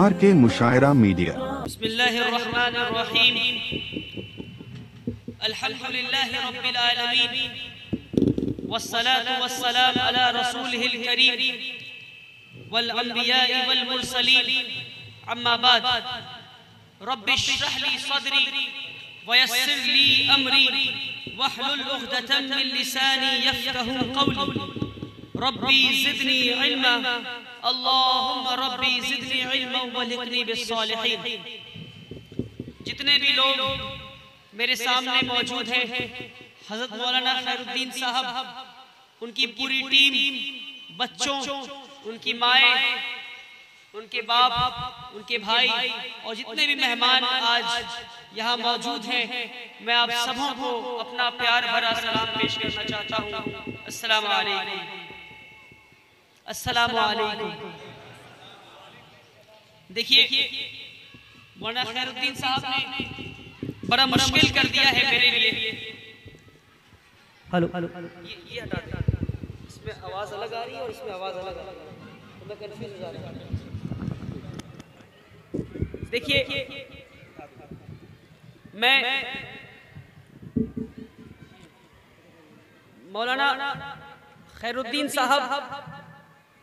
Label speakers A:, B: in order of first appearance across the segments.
A: RK मुशायरा media.
B: बिस्मिल्लाहिर्रहमानिर्रहीम। अल्हम्दुलिल्लाहि रब्बिल आलमीन वस्सलातु वस्सलाम अला रसूलिहिल करीम वल अंबिया'i वल मुरसलीन अम्मा बाद। रब्बिश्रह ली सदरी वयस्सिर ली अमरी वहलुल उक़दतम मिन लिसानी यफ़क़हू क़ौली। रब्बी ज़िदनी इल्मा अल्लाहुम्मा रब्बी ज़िदनी इल्मा वल्हिक़नी बिस्सालिहीन। जितने भी लोग मेरे सामने मौजूद हैं, हज़रत मौलाना खैरुद्दीन साहब, उनकी पूरी टीम, बच्चों, उनकी माएँ, उनके बाप, उनके भाई और जितने भी मेहमान आज यहाँ मौजूद हैं, मैं आप सबों को अपना प्यार भरा सलाम पेश करना चाहता हूँ। अस्सलामु अलैकुम। अस्सलामु अलैकुम। देखिए, मौलाना खैरुद्दीन साहब ने बड़ा मुश्किल कर दिया है मेरे लिए। हेलो हेलो, ये हटा दो, इसमें आवाज़ अलग आ रही है और इसमें आवाज़ अलग आ रही है, तो मैं कंफ्यूज हो जा रहा हूँ। देखिए, मैं मौलाना खैरुद्दीन साहब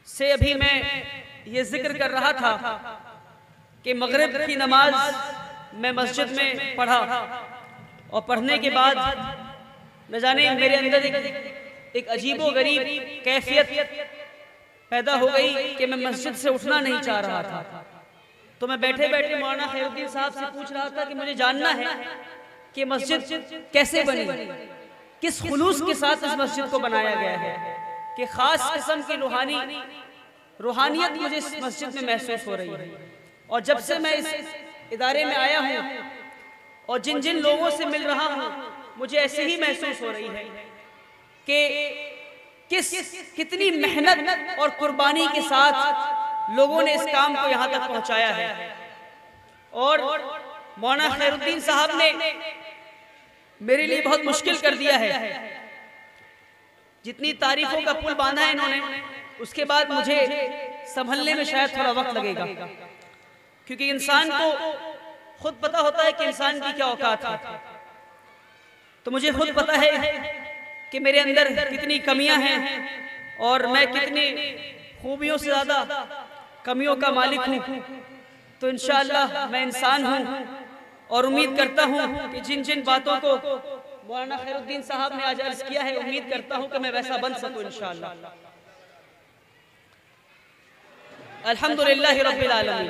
B: से अभी मैं ये जिक्र कर रहा था कि मगरिब की नमाज मैं मस्जिद में पढ़ा और पढ़ने के बाद न जाने मेरे अंदर एक अजीबो गरीब कैफियत पैदा हो गई कि मैं मस्जिद से उठना नहीं चाह रहा था। तो मैं बैठे बैठे मौलाना खैरुद्दीन साहब से पूछ रहा था कि मुझे जानना है कि मस्जिद कैसे बनी, किस खुलूस के साथ इस मस्जिद को बनाया गया है, कि खास किस्म की रूहानियत मुझे इस मस्जिद में महसूस हो रही है। और जब से मैं इस इदारे में आया हूँ और जिन जिन लोगों से मिल रहा हूँ, मुझे ऐसे ही महसूस हो रही है कि कितनी मेहनत और कुर्बानी के साथ लोगों ने इस काम को यहाँ तक पहुँचाया है। और मौलाना खैरुद्दीन साहब ने मेरे लिए बहुत मुश्किल कर दिया है। जितनी तारीफों का पुल बांधा है इन्होंने, उसके बाद मुझे संभलने में शायद थोड़ा वक्त लगेगा, क्योंकि इंसान को खुद पता होता है कि इंसान की क्या औकात है। तो मुझे खुद पता है कि मेरे अंदर कितनी कमियां हैं और मैं कितनी खूबियों से ज़्यादा कमियों का मालिक हूँ। तो इंशाअल्लाह मैं इंसान हूँ और उम्मीद करता हूँ कि जिन जिन बातों को मौलाना खैरुद्दीन साहब ने आज अर्ज किया है, उम्मीद करता हूँ कि मैं वैसा बन सकूँ इंशाअल्लाह। अल्हम्दुलिल्लाह रब्बिल आलमीन।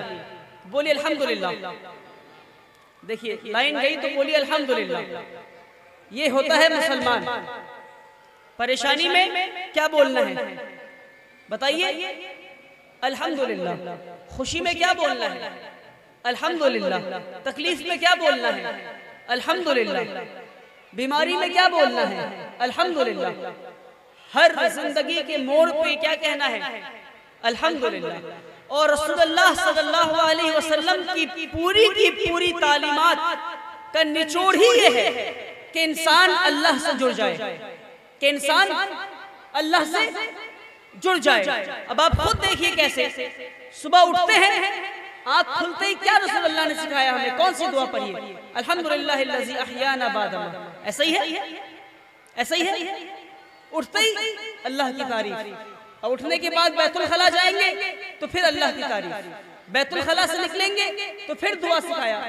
B: बोलिए अल्हम्दुलिल्लाह। देखिए, लाइन गई तो बोलिए अल्हम्दुलिल्लाह। ये होता है मुसलमान। परेशानी में क्या बोलना है बताइए? अल्हम्दुलिल्लाह। खुशी में क्या बोलना है? अल्हम्दुलिल्लाह। तकलीफ में क्या बोलना है? अल्हम्दुलिल्लाह। बीमारी में क्या बोलना है? अल्हम्दुलिल्लाह। हर जिंदगी के मोड़ पे क्या कहना है? अल्हम्दुलिल्लाह। और रसूलुल्लाह सल्लल्लाहु अलैहि वसल्लम की पूरी तालीमात का निचोड़ ही ये है कि इंसान अल्लाह से जुड़ जाए, कि इंसान अल्लाह से जुड़ जाए। अब आप खुद देखिए कैसे सुबह उठते हैं, आँख खुलते ही क्या रसूलुल्लाह ने सिखाया हमें, कौन सी दुआ पढ़िए? अल्हम्दुलिल्लाहिल्लज़ी अहयाना बाद मौत। ऐसा ही है, ऐसा ही है। उठते ही अल्लाह की तारीफ, और उठने के बाद बैतुल खला जाएंगे तो फिर अल्लाह की तारीफ, बैतुल खला से निकलेंगे तो फिर दुआ सिखाया,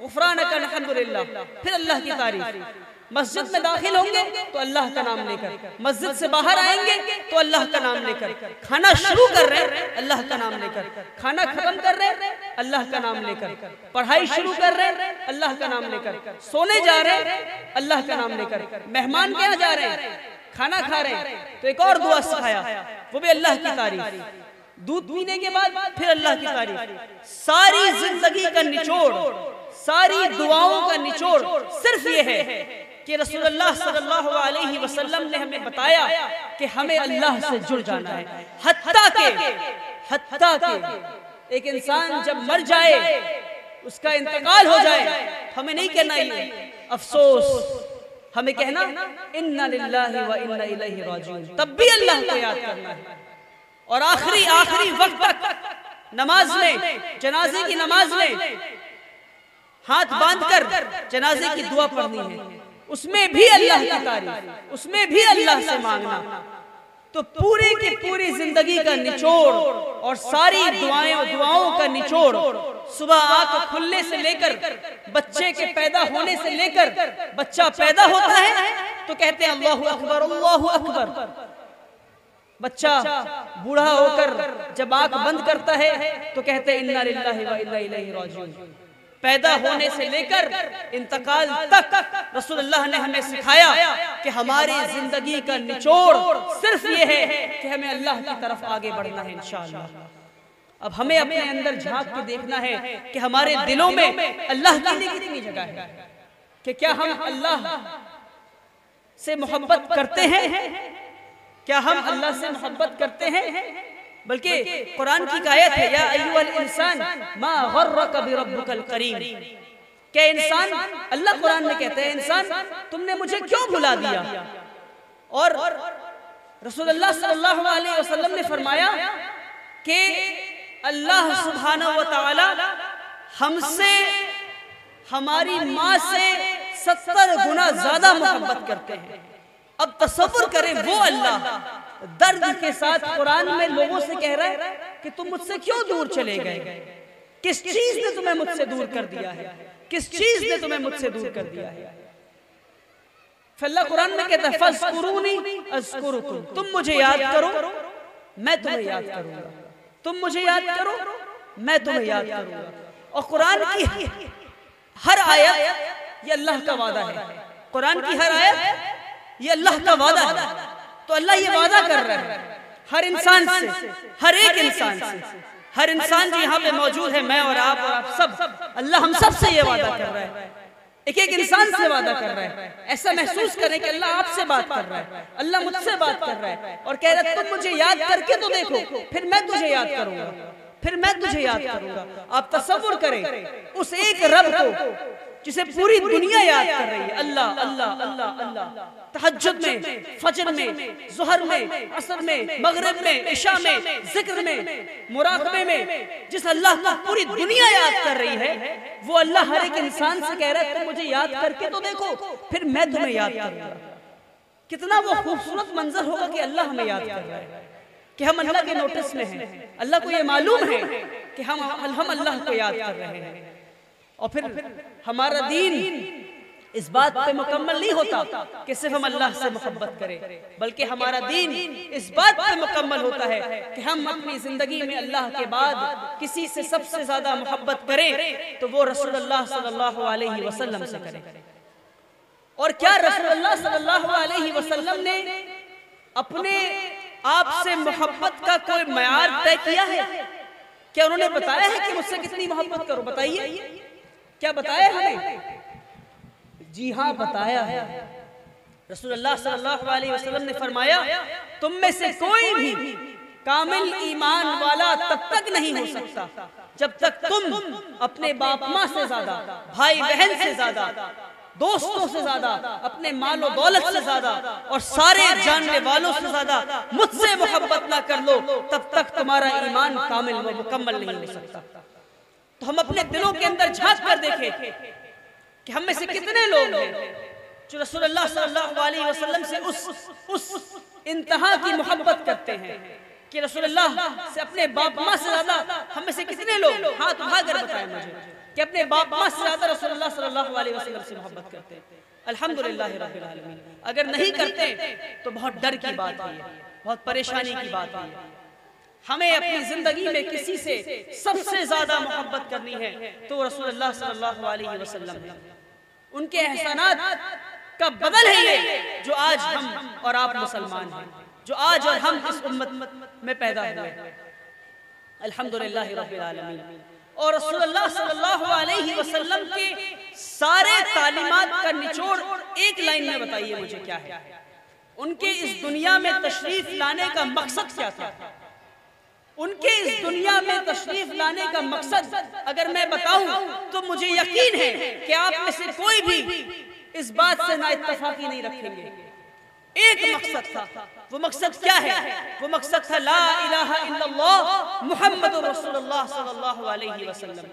B: गुफ़रानक अल्हम्दुलिल्लाह, फिर अल्लाह की तारीफ। मस्जिद में दाखिल होंगे तो अल्लाह का नाम लेकर, मस्जिद से बाहर आएंगे तो अल्लाह का नाम लेकर, खाना शुरू कर रहे हैं अल्लाह का नाम लेकर, खाना खत्म कर रहे हैं अल्लाह का नाम लेकर, पढ़ाई शुरू कर रहे हैं अल्लाह का नाम लेकर, सोने जा रहे हैं अल्लाह का नाम लेकर, मेहमान के यहाँ जा रहे हैं, खाना खा रहे हैं तो एक और दुआ सिखाया, वो भी अल्लाह की तारीफ। दूध पीने के बाद फिर अल्लाह की तारीफ। सारी जिंदगी का निचोड़, सारी दुआओं का निचोड़ सिर्फ ये है कि रसूलुल्लाह सल्लल्लाहु अलैहि वसल्लम ने हमें बताया कि हमें अल्लाह से जुड़ जाना है। हत्ता के एक इंसान जब मर जाए, उसका इंतकाल हो जाए, तो हमें नहीं कहना ये अफसोस हमें कहना इन्ना लिल्लाहि व इन्ना इलैहि राजिऊन, तब भी अल्लाह को याद करना है। और आखिरी वक्त तक नमाज में, जनाजे की नमाज में हाथ बांधकर जनाजे की दुआ पढ़नी है, उसमें भी अल्लाह की तारीफ, उसमें भी अल्लाह से मांगना। तो पूरी की पूरी जिंदगी का निचोड़ और सारी दुआओं का निचोड़, सुबह आंख खुलने से लेकर बच्चे के पैदा होने से लेकर बच्चा पैदा होता है तो कहते हैं अल्लाहु अकबर अल्लाहु अकबर। बच्चा बूढ़ा होकर जब आंख बंद करता है तो कहते हैं इन्ना लिल्लाहि व इन्ना इलैहि राजिऊन। पैदा होने से लेकर इंतकाल तक रसूलुल्लाह ने हमें सिखाया कि हमारी जिंदगी का निचोड़ सिर्फ ये है कि हमें अल्लाह की तरफ आगे बढ़ना है इंशाअल्लाह। अब हमें अपने अंदर झांक के देखना है कि हमारे दिलों में अल्लाह के लिए कितनी जगह है, कि क्या हम अल्लाह से मोहब्बत करते हैं, क्या हम अल्लाह से मोहब्बत करते हैं। बल्कि कुरान की आयत है या अय्युहल इंसान मा गर्रका बिरब्बिकल करीम, क्या इंसान, अल्लाह कुरान में कहते हैं इंसान तुमने मुझे क्यों भुला दिया। और रसूलुल्लाह सल्लल्लाहु अलैहि वसल्लम ने फरमाया कि अल्लाह सुब्हानहु व तआला हमसे हमारी माँ से 70 गुना ज्यादा मोहब्बत करते हैं। अब तसव्वुर करें वो अल्लाह दर्द के साथ कुरान में लोगों से कह रहा है कि तुम मुझसे क्यों दूर चले गए, किस चीज ने तुम्हें मुझसे दूर कर दिया है, किस चीज ने तुम्हें मुझसे दूर कर दिया है। अल्लाह कुरान में कहता है फज़कुरूनी अज़कुरुकुम, तुम मुझे याद करो मैं तुम्हें याद करूंगा, तुम मुझे याद करो मैं तुम्हें याद करूंगा। और कुरान की हर आयत ये अल्लाह का वादा है, कुरान की हर आयत ये अल्लाह का वादा है। तो अल्लाह ये वादा कर रहा है हर इंसान से, हर एक इंसान से, हर इंसान जो यहाँ पे मौजूद है, मैं और आप सब, अल्लाह हम सब से ये वादा कर रहा है, एक एक इंसान से वादा कर रहा है। ऐसा महसूस करें कि अल्लाह आपसे बात कर रहा है, अल्लाह मुझसे बात कर रहा है और कह रहा है तुम मुझे याद करके तो देखो, फिर मैं तुझे याद करूंगा, फिर मैं तुझे याद करूंगा। आप तसव्वुर करें उस एक रब को जिसे पूरी दुनिया याद कर रही है, अल्लाह अल्लाह अल्लाह अल्लाह। तहज्जुद में, फजर में, ज़ुहर में, असर में, मगरिब में, इशा में, जिक्र में, मुराक़बे में, जिस अल्लाह को पूरी दुनिया याद कर रही है, वो अल्लाह हर एक इंसान से कह रहा है तुम मुझे याद करके तो देखो, फिर मैं तुम्हें याद करूंगा। कितना वो खूबसूरत मंजर होगा कि अल्लाह हमें याद कर रहा है, कि हम अल्लाह के नोटिस में हैं, अल्लाह को ये मालूम है कि हम अल्लाह को याद कर रहे हैं। और फिर हमारा दीन इस बात पे मुकम्मल नहीं होता कि सिर्फ हम अल्लाह से मोहब्बत करें, बल्कि हमारा दीन इस बात पे मुकम्मल होता है कि हम अपनी जिंदगी में अल्लाह के बाद किसी से सबसे ज्यादा मोहब्बत करें तो वो रसूलुल्लाह सल्लल्लाहु अलैहि वसल्लम से करें। और क्या रसूलुल्लाह सल्लल्लाहु अलैहि वसल्लम ने अपने आप से मोहब्बत का कोई मयार तय किया है? क्या उन्होंने बताया है कि मुझसे कितनी मोहब्बत करो? बताइए, क्या बताया हमें? जी हाँ, बताया है। रसूलुल्लाह सल्लल्लाहु अलैहि वसल्लम ने फरमाया तुम में से कोई भी कामिल ईमान वाला तब तक नहीं हो सकता जब तक तुम अपने बाप माँ से ज्यादा, भाई बहन से ज्यादा, दोस्तों से ज्यादा, अपने मालो दौलत से ज्यादा और सारे जानने वालों से ज्यादा मुझसे मोहब्बत ना कर लो, तब तक तुम्हारा ईमान कामिल व मुकम्मल नहीं हो सकता। तो हम अपने दिलों के अंदर झांक कर देखें कि हम में से कितने लोग हैं जो रसूलुल्लाह सल्लल्लाहु अलैहि वसल्लम से उस इंतहा की मोहब्बत करते हैं कि रसूलुल्लाह से अपने बाप माँ से ज्यादा। हम में से कितने लोग हाथ उठाकर बताएं मुझे कि अपने बाप माँ से ज्यादा रसूलुल्लाह सल्लल्लाहु अलैहि वसल्लम से मोहब्बत करते हैं? अल्हम्दुलिल्लाह रब्बिल आलमीन। अगर नहीं करते तो बहुत डर की बात है, बहुत परेशानी की बात है। हमें अपनी जिंदगी में किसी से सबसे ज्यादा मोहब्बत करनी है तो रसूलुल्लाह सल्लल्लाहु अलैहि वसल्लम है। उनके एहसानात का बदल है ये जो आज हम और आप मुसलमान हैं, जो आज और हम इस उम्मत में पैदा हुए। अल्हम्दुलिल्लाह रब्बिल आलमीन। और रसूलुल्लाह सल्लल्लाहु अलैहि वसल्लम के सारे तालीमात का निचोड़ एक लाइन में बताइए मुझे क्या है? उनके इस दुनिया में तशरीफ लाने का मकसद क्या था? उनके इस दुनिया में तशरीफ लाने का मकसद अगर मैं बताऊं तो मुझे यकीन है कि आप में से कोई भी इस बात से ना इत्तफाकी नहीं रखेंगे। एक मकसद था, वो मकसद क्या है? वो मकसद था ला इलाहा इल्लल्लाह मुहम्मदुर रसूलुल्लाह सल्लल्लाहु अलैहि वसल्लम,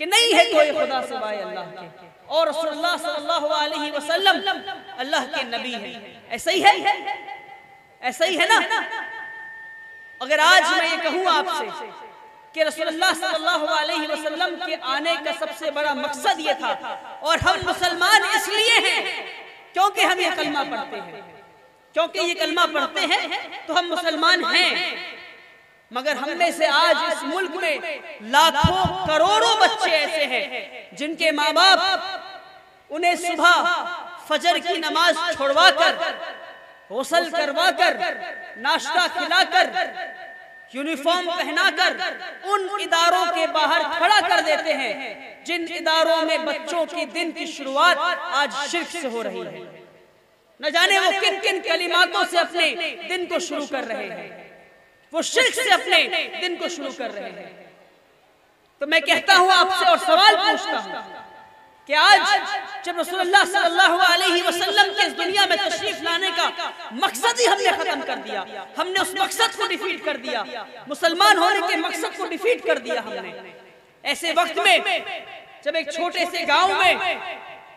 B: कि नहीं है कोई खुदा सिवाय अल्लाह के, और रसूलुल्लाह सल्लल्लाहु अलैहि वसल्लम अल्लाह के नबी हैं। ऐसा ही है, ऐसा ही है ना? अगर आज मैं ये कहूँ आपसे कि रसूलुल्लाह सल्लल्लाहु अलैहि वसल्लम के आने का सबसे बड़ा मकसद ये था, और हम मुसलमान इसलिए हैं क्योंकि हम ये कलमा पढ़ते हैं, क्योंकि ये कलमा पढ़ते हैं तो हम मुसलमान हैं। मगर हम में से आज इस मुल्क में लाखों करोड़ों बच्चे ऐसे हैं जिनके माँ बाप उन्हें सुबह फजर की नमाज छुड़वाकर, गुस्ल करवाकर, नाश्ता खिलाकर, यूनिफॉर्म पहनाकर उन इदारों के बाहर खड़ा कर देते हैं जिन इदारों में बच्चों की दिन की शुरुआत आज शिर्क से हो रही है। न जाने वो किन किन कलिमातों से अपने दिन को शुरू कर रहे हैं, वो शिर्क से अपने दिन को शुरू कर रहे हैं। तो मैं कहता हूं आपसे और सवाल पूछता हूं कि आज जब रसूलुल्लाह सल्लल्लाहु अलैहि वसल्लम के इस दुनिया में तशरीफ लाने का मकसद ही हमने खत्म कर दिया, हमने उस मकसद को डिफीट कर दिया, मुसलमान होने के मकसद को डिफीट कर दिया हमने। ऐसे वक्त में जब एक छोटे से गांव में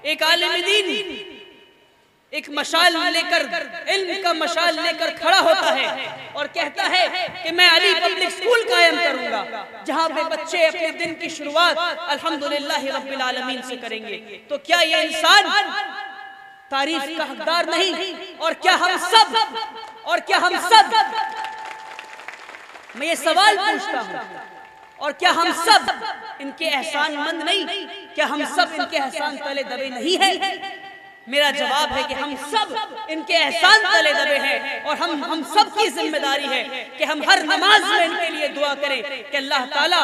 B: एक आलिम दीन एक मशाल लेकर, इल्म का मशाल लेकर खड़ा होता है और कहता है कि मैं अली पब्लिक स्कूल कायम करूंगा जहां पे बच्चे अपने दिन की शुरुआत अल्हम्दुलिल्लाह रब्बिल आलमीन से करेंगे, तो क्या ये इंसान तारीफ का हकदार नहीं? और क्या हम सब मैं ये सवाल पूछता हूं, और क्या हम सब इनके एहसानमंद नहीं? क्या हम सब इनके एहसान तले दबे नहीं है? मेरा जवाब है कि हम सब इनके एहसान तले दबे हैं, और हम सब की जिम्मेदारी है कि हम हर नमाज में इनके लिए दुआ करें कि अल्लाह ताला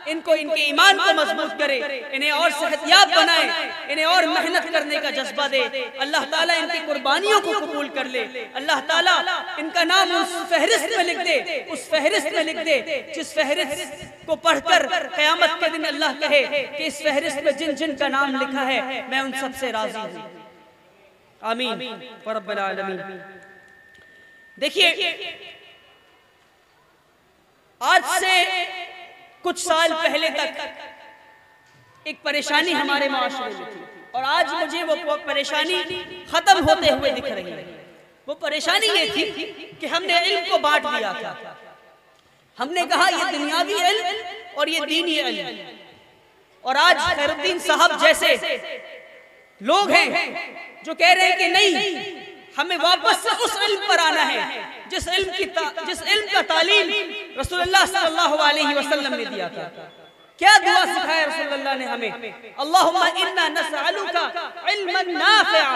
B: इनको, इनके ईमान को मजबूत करे, इन्हें और सेहतयाब बनाए, इन्हें और मेहनत करने का जज्बा दे। अल्लाह ताला इनकी कुर्बानियों को कबूल कर ले। अल्लाह ताला इनका नाम उस फहरिस्त में लिख दे, उस फहरिस्त में लिख दे जिस फहरिस्त को पढ़कर क़यामत के दिन अल्लाह कहे कि इस फहरिस्त में जिन जिन का नाम लिखा है मैं उन सबसे राजी हूँ। आमीन व रब्बिल आलमीन। देखिए, आज से कुछ साल पहले तक एक परेशानी हमारे माशरे में थी, और आज मुझे वो परेशानी खत्म होते हुए दिख रही है। वो परेशानी ये थी कि हमने इल्म को बांट दिया था। हमने कहा ये दुनियावी इल्म और ये दीनी इल्म, और आज खैरुद्दीन साहब जैसे लोग हैं जो कह रहे हैं कि नहीं, हमें वापस से उस इल्म पर आना है जिस इल्म का तालीम रसूलुल्लाह सल्लल्लाहु अलैहि वसल्लम ने दिया था। क्या दुआ सिखाया रसूलुल्लाह ने हमें? अल्लाहुम्मा इन्ना नसअलुका इल्मन नाफ़िअ।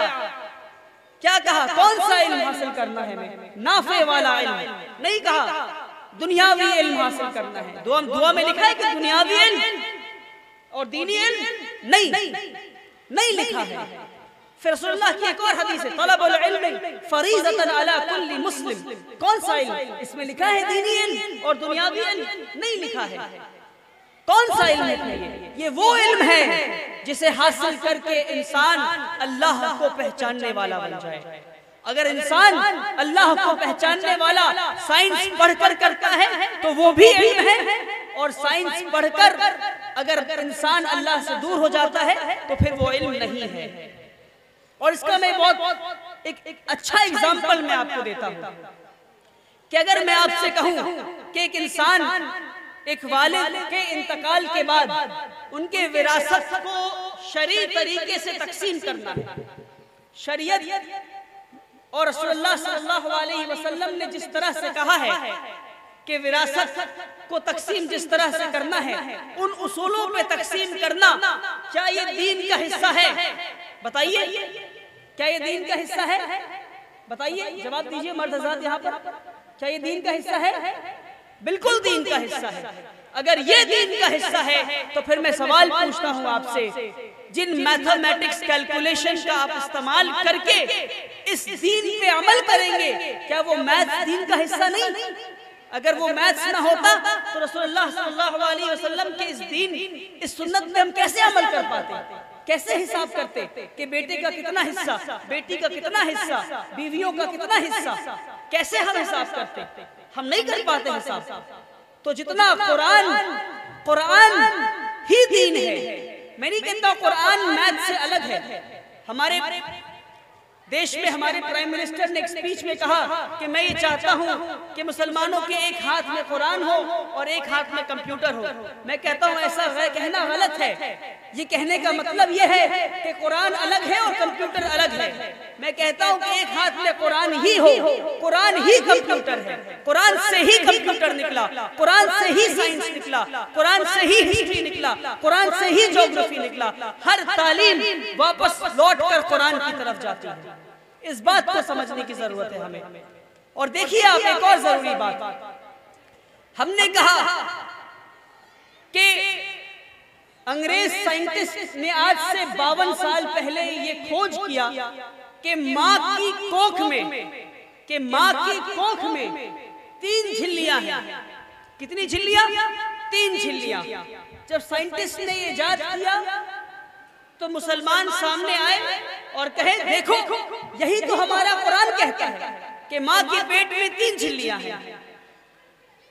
B: क्या कहा? कौन सा इल्म हासिल करना है हमें? नाफ़े वाला इल्म नहीं कहा, दुनियावी इल्म हासिल करना है। दुआ में लिखा है कि दुनियावी इल्म और दीनी इल्म नहीं लिखा है। फिर रसूलुल्लाह की एक और हदीस है, तलबुल इल्म फरीज़तन अला कुल्ली मुस्लिम। कौन सा इल्म? इसमें लिखा है दीनी इल्म और दुनियावी इल्म नहीं लिखा है। कौन सा इल्म है? ये वो इल्म है जिसे हासिल करके इंसान अल्लाह को पहचानने वाला बन जाए। अगर इंसान अल्लाह को पहचानने वाला साइंस पढ़कर करता है तो वो भी इल्म है, और साइंस पढ़कर अगर इंसान अल्लाह से दूर हो जाता है तो फिर वो इल्म नहीं है। और इसका मैं बहुत एक अच्छा एग्जाम्पल मैं आपको देता हूँ कि अगर मैं आपसे कहूँ कि एक इंसान, एक वालिद के इंतकाल के बाद उनके विरासत को शरई तरीके से तकसीम करना है, शरीयत और रसूलुल्लाह सल्लल्लाहु अलैहि वसल्लम ने जिस तरह से कहा है कि विरासत को तकसीम जिस तरह से करना है, उन उसूलों पे तकसीम करना, क्या ये दीन का हिस्सा है? बताइए, क्या ये दीन का हिस्सा है? बताइए, जवाब दीजिए मर्द हज़रात यहाँ पर, क्या ये दीन का हिस्सा है? बिल्कुल दीन का हिस्सा है। अगर ये दीन का हिस्सा है तो फिर मैं सवाल पूछता हूँ आपसे, जिन मैथमेटिक्स कैलकुलेशन का आप इस्तेमाल करके इस दीन पे अमल करेंगे, क्या वो मैथ दीन का हिस्सा नहीं? अगर वो मैथ्स ना होता तो रसूलुल्लाह सल्लल्लाहु अलैहि वसल्लम के इस दीन, इस सुन्नत पे हम कैसे अमल कर पाते? कैसे हिसाब करते कि बेटे का कितना हिस्सा, बेटी का कितना हिस्सा, बीवियों का कितना हिस्सा, कैसे हम हिसाब करते? हम नहीं कर पाते हिसाब। तो जितना कुरान ही दीन है, मैं नहीं कहता कुरान मैथ से अलग है। हमारे देश में हमारे प्राइम मिनिस्टर ने एक स्पीच में कहा कि मैं ये चाहता हूं कि मुसलमानों के एक हाथ में कुरान हो और एक हाथ में कंप्यूटर हो। मैं कहता हूं ऐसा कहना गलत है। ये कहने का मतलब ये है कि कुरान अलग है और कंप्यूटर अलग है। मैं कहता हूं कि एक हाथ में कुरान ही हो, कुरान ही कंप्यूटर है, कुरान से ही कंप्यूटर निकला, कुरान से ही साइंस निकला, कुरान से ही हिस्ट्री निकला, कुरान से ही ज्योग्राफी निकला। हर तालीम वापस लौट कर कुरान की तरफ जाती है। इस बात को समझने की जरूरत है हमें। और देखिए आप, एक और जरूरी बात, हमने कहा कि अंग्रेज साइंटिस्ट ने आज से 52 साल पहले ये खोज किया कि माँ की कोख में 3 झिल्लियां हैं। कितनी झिल्लियां? 3 झिल्लियां। जब साइंटिस्ट ने ये इजाद किया तो मुसलमान सामने आए और कहे देखो यही तो हमारा कुरान कहता है कि माँ के पेट में 3 झिल्लियां हैं।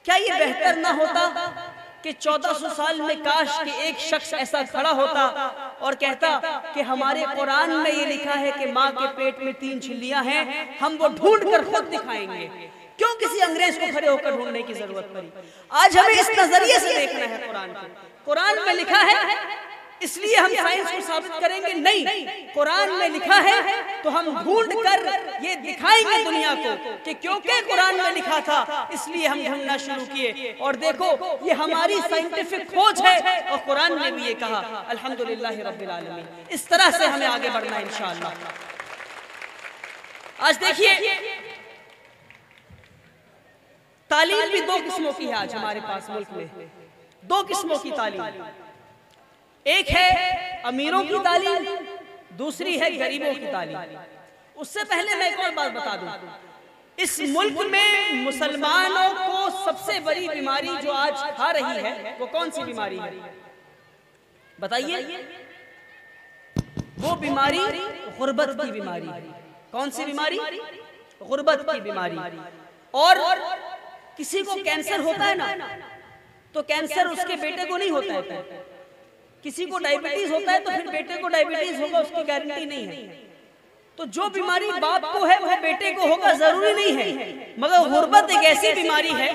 B: क्या ये बेहतर ना होता कि 1400 साल में काश कि एक शख्स ऐसा खड़ा होता और कहता कि हमारे कुरान में ये लिखा है कि माँ के पेट में 3 झिल्लियां हैं, हम वो ढूंढ कर खुद दिखाएंगे। क्यों किसी अंग्रेज को खड़े होकर ढूंढने की जरूरत पड़ी? आज हमें इस नजरिए से देखना है कुरान को। कुरान में लिखा है इसलिए हम साइंस को साबित करेंगे? नहीं, कुरान में लिखा है तो हम ढूंढ कर ये दिखाएंगे दुनिया को कि क्योंकि कुरान में लिखा था इसलिए हम ढूंढना शुरू किए। और देखो ये हमारी साइंटिफिक खोज है और कुरान ने भी ये कहा। अल्हम्दुलिल्लाह रब्बिल आलमीन। इस तरह से हमें आगे बढ़ना है इंशाअल्लाह। आज देखिए तालीम भी 2 किस्मों की है आज हमारे पास मुल्क में। 2 किस्मों की तालीम, एक है अमीरों की तालीम, दूसरी है गरीबों की तालीम। उससे पहले मैं एक और बात बता दूं, इस मुल्क में मुसलमानों को सबसे बड़ी बीमारी जो आज खा रही है वो कौन सी बीमारी है बताइए? वो बीमारी गुर्बत की बीमारी है। कौन सी बीमारी? गुर्बत की बीमारी। और किसी को कैंसर होता है ना, तो कैंसर उसके बेटे को नहीं होता है। किसी को डायबिटीज होता है तो फिर बेटे को डायबिटीज होगा, उसकी गारंटी नहीं है। तो जो बीमारी बाप को है वो बेटे को होगा जरूरी नहीं है। मगर गुर्बत एक ऐसी बीमारी है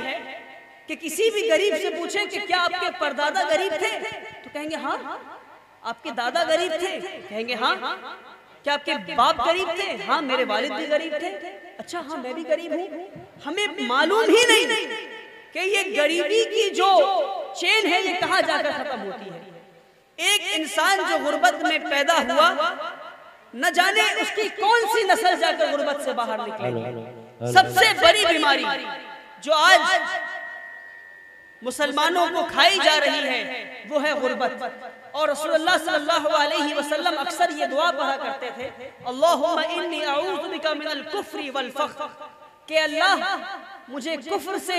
B: कि किसी भी गरीब से पूछे कि क्या आपके परदादा गरीब थे, तो कहेंगे हाँ। आपके दादा गरीब थे, कहेंगे हाँ। क्या आपके बाप गरीब थे? हाँ, मेरे वालिद भी गरीब थे। अच्छा, हाँ मैं भी गरीब हूँ। हमें मालूम ही नहीं कि ये गरीबी की जो चेन है ये कहाँ जाकर खत्म होती है। एक इंसान जो गुर्बत में पैदा हुआ, न जाने उसकी कौन सी नस्ल जाकर गुर्बत से बाहर निकलेगी। सबसे बड़ी बीमारी जो आज मुसलमानों को खाई जा रही है वो है गुर्बत। और रसूलुल्लाह सल्लल्लाहु अलैहि वसल्लम अक्सर ये दुआ पढ़ा करते थे, अल्लाहुम्मा इन्नी अऊज़ु बिका मिनल कुफ्री वल फ़क़्र, कि अल्लाह मुझे कुफ्र से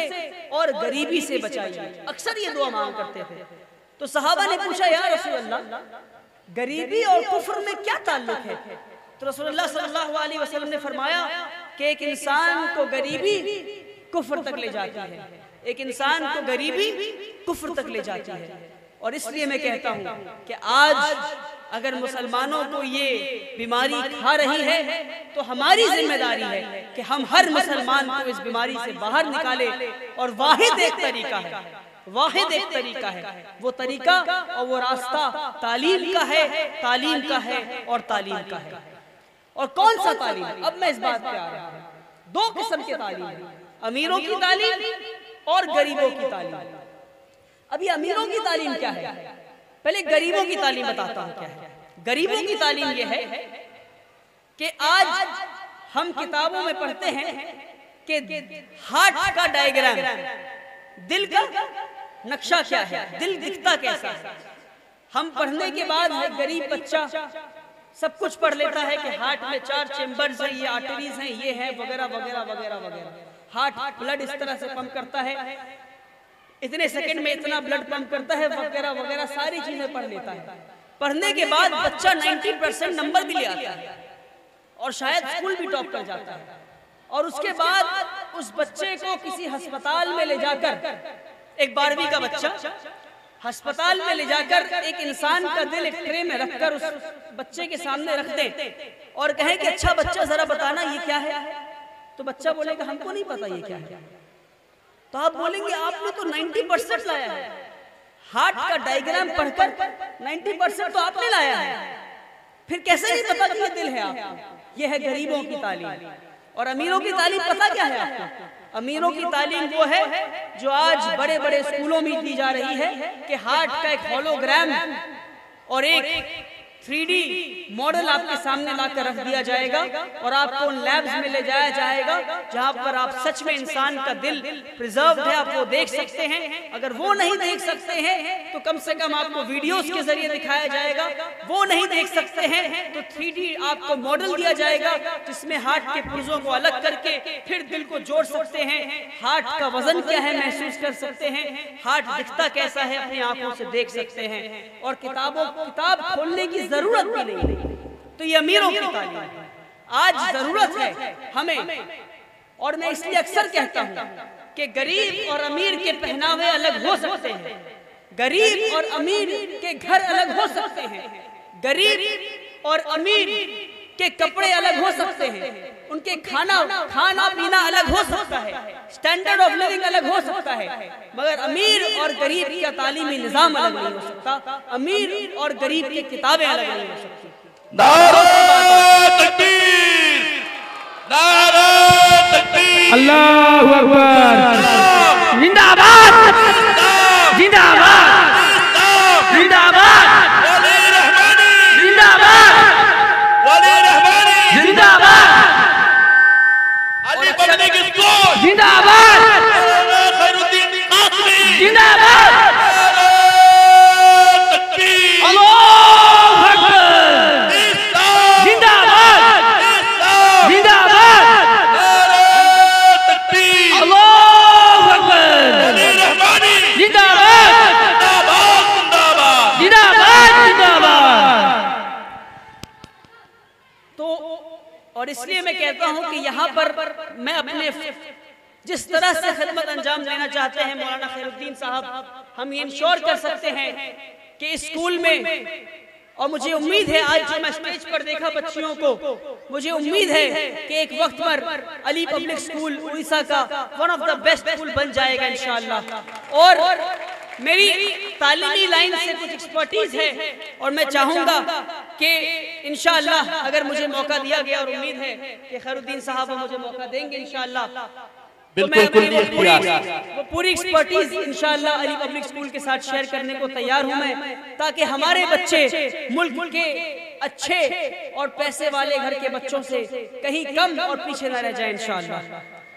B: और गरीबी से बचाइए। अक्सर ये दुआ मांग करते थे। तो सहाबा ने पूछा, या रसूलल्लाह गरीबी और कुफ्र में क्या ताल्लुक है? तो रसूलुल्लाह सल्लल्लाहु अलैहि वसल्लम ने फरमाया कि एक इंसान को गरीबी कुफ्र तक ले जाती है, एक इंसान को गरीबी कुफ्र तक ले जाती है। और इसलिए मैं कहता हूं कि आज अगर मुसलमानों को ये बीमारी खा रही है तो हमारी जिम्मेदारी है कि हम हर मुसलमान को इस बीमारी से बाहर निकाले। और वाहिद एक तरीका है, वाहिद एक तरीका है, वो तरीका और वो रास्ता तालीम का है, तालीम का है और तालीम का है। और कौन सा तालीम? अब मैं इस बात पे आ रहा हूं। 2 किस्म के तालीम है, अमीरों की तालीम और गरीबों की तालीम। अभी अमीरों की तालीम क्या है, पहले गरीबों की तालीम बताता हूं क्या है। गरीबों की तालीम यह है कि आज हम किताबों में पढ़ते हैं कि हार्ट का डायग्राम, दिल का नक्शा क्या है, दिल दिखता कैसा है। हम पढ़ने के बाद गरीब बच्चा सब कुछ पढ़ लेता है कि हार्ट में 4 चेम्बर्स हैं, ये आर्टरीज हैं, ये है वगैरह वगैरह वगैरह वगैरह। हार्ट ब्लड इस तरह से पंप करता है, इतने सेकंड में इतना ब्लड पंप करता है वगैरह वगैरह, सारी चीजें पढ़ लेता है। पढ़ने के बाद बच्चा 90% नंबर भी ले आता है और शायद स्कूल भी टॉप कर जाता है, और उसके बाद उस बच्चे को किसी अस्पताल में ले जाकर, एक 12वीं का बच्चा अस्पताल में ले जाकर एक इंसान का दिल एक ट्रे में रखकर उस बच्चे के सामने रख दे और कहें कि अच्छा बच्चा जरा बताना ये क्या है, तो बच्चा बोलेगा हमको नहीं पता ये क्या है। तो आप बोलेंगे आपने तो 90% लाया है, हार्ट का डायग्राम पढ़कर 90% तो आपने लाया है, फिर कैसे नहीं पता कि ये दिल है आपको। ये है गरीबों की तालीम। और अमीरों की तालीम पता क्या है आपको? अमीरों की तालीम वो है जो आज बड़े बड़े स्कूलों में दी जा रही है कि हार्ट का एक होलोग्राम और एक 3D मॉडल आपके सामने लाकर रख दिया जाएगा और आपको उन लैब्स में ले जाया जाएगा जहां पर आप सच में इंसान का दिल प्रिजर्व्ड है, आप वो देख सकते हैं। अगर वो नहीं देख सकते हैं तो कम से कम आपको वीडियोस के जरिए दिखाया जाएगा। वो नहीं देख सकते हैं तो 3D आपको मॉडल दिया जाएगा जिसमें हार्ट के पुर्जों को अलग करके फिर दिल को जोड़ सकते हैं। हार्ट का वजन क्या है महसूस कर सकते हैं, हार्ट दिखता कैसा है अपनी आंखों से देख सकते हैं, और किताब खोलने की जरूरत भी नहीं। तो ये अमीरों की तालीम है। आज जरूरत है हमें, और मैं इसलिए अक्सर कहता हूं कि गरीब और अमीर के पहनावे अलग हो सकते हैं, गरीब और अमीर के घर अलग हो सकते हैं, गरीब और अमीर के कपड़े अलग हो सकते हैं, उनके खाना पीना अलग हो सकता है, स्टैंडर्ड ऑफ लिविंग अलग हो सकता है, मगर अमीर और गरीब का तालीमी निजाम अलग नहीं हो सकता, अमीर और गरीब की किताबें अलग नहीं हो सकती।
C: नारा तकबीर, नारा तकबीर,
D: अल्लाहु अकबर, जिंदाबाद जिंदाबाद जिंदाबाद,
C: वली रहमानी
D: जिंदाबाद
C: वली रहमानी
D: जिंदाबाद
C: अली पब्लिक स्कूल
D: जिंदाबाद
C: खैरुद्दीन कासमी
D: जिंदाबाद,
C: तकबीर,
D: अल्लाहु अकबर, जिंदाबाद जिंदाबाद,
C: तकबीर,
D: अल्लाहु अकबर,
C: वली रहमानी
D: जिंदाबाद
C: जिंदाबाद जिंदाबाद।
D: जिंदाबाद जिंदाबाद।
B: तो और इसलिए मैं कहता हूं कि यहाँ पर मैं अपने जिस तरह से खिदमत अंजाम देना चाहते हैं मौलाना खैरुद्दीन साहब, हम ये इंश्योर कर सकते हैं कि इस स्कूल में, और मुझे उम्मीद है आज जो मैं स्टेज पर देखा बच्चियों को, मुझे उम्मीद है कि एक वक्त पर अली पब्लिक स्कूल उड़ीसा का one of the best school बन जाएगा इंशाअल्लाह। और मेरी तालीमी लाइन से कुछ एक्सपर्टीज है और मैं चाहूंगा कि इंशाअल्लाह अगर मुझे मौका दिया गया, और उम्मीद है कि खैरुद्दीन साहब मुझे मौका देंगे इंशाअल्लाह, तो मैं वो पूरी एक्सपर्टीज इंशाअल्लाह अली पब्लिक स्कूल के साथ शेयर करने को तैयार हूं मैं, ताकि हमारे बच्चे मुल्क के अच्छे और पैसे वाले घर के बच्चों से कहीं कम और पीछे न रह जाए इंशाअल्लाह।